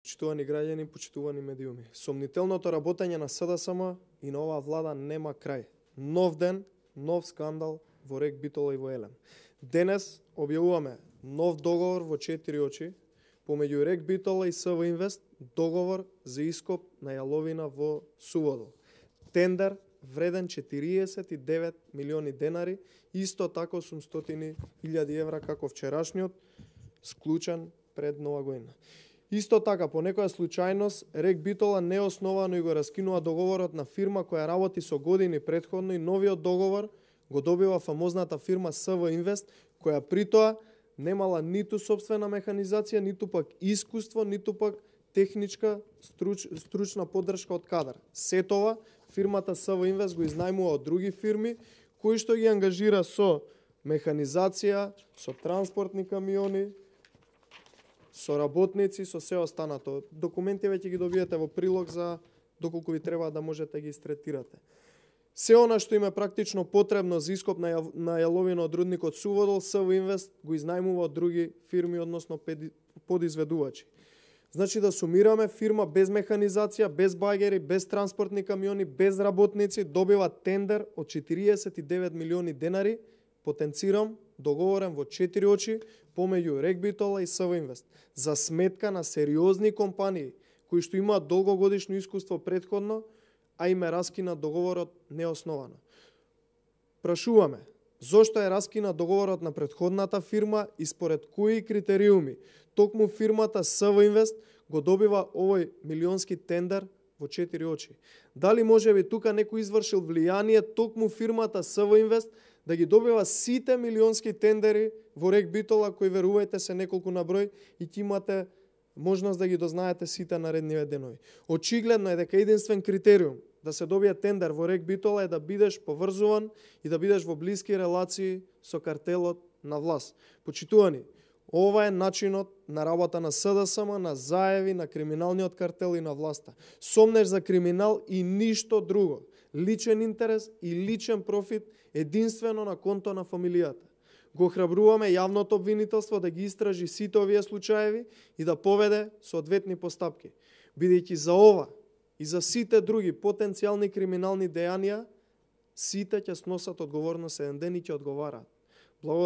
Почитувани граѓани, почитувани медиуми. Сомнителното работење на СДСМ и на оваа влада нема крај. Нов ден, нов скандал во РЕК Битола и во Елем. Денес објавуваме нов договор во 4 очи помеѓу РЕК Битола и СВ Инвест, договор за ископ на јаловина во Суводол. Тендер вреден 49 милиони денари, исто така 800.000 евра како вчерашниот, склучен пред нова година. Исто така, по некоја случајност, РЕК Битола неосновано и го раскинува договорот на фирма која работи со години претходно и новиот договор го добива фамозната фирма СВ Инвест, која притоа немала ниту собствена механизација, ниту пак искуство, ниту пак техничка стручна поддршка од кадар. Сетова, фирмата СВ Инвест го изнајмува од други фирми, кои што ги ангажира со механизација, со транспортни камиони, со работници, со се останато. Документи веќе ги добиете во прилог за доколку ви треба да можете да ги истретирате. Се она што им е практично потребно за ископ на јаловина од рудникот Суводол, СВ Инвест го изнајмува од други фирми, односно подизведувачи. Значи да сумираме, фирма без механизација, без багери, без транспортни камиони, без работници, добива тендер од 49 милиони денари, потенцирам, договорен во 4 очи, помеѓу РЕК Битола и СВ Инвест, за сметка на сериозни компании, кои што имаат долгогодишно искуство претходно, а им е раскинат договорот неосновано. Прашуваме, зошто е раскинат договорот на претходната фирма и според кои критериуми токму фирмата СВ Инвест го добива овој милионски тендер во 4 очи? Дали може би тука некој извршил влијание токму фирмата СВ Инвест да ги добива сите милионски тендери во РЕК Битола, кои верувајте се неколку на број и ќе имате можност да ги дознаете сите наредниве денови. Очигледно е дека единствен критериум да се добие тендер во РЕК Битола е да бидеш поврзуван и да бидеш во блиски релации со картелот на власт. Почитувани, ова е начинот на работа на СДСМ, на заеви, на криминалниот картел и на власта. Сомнеш за криминал и ништо друго. Личен интерес и личен профит единствено на конто на фамилијата. Го храбруваме јавното обвинителство да ги истражи сите овие случаеви и да поведе соодветни постапки. Бидејќи за ова и за сите други потенцијални криминални дејанија, сите ќе сносат одговорност еден ден и ќе одговараат.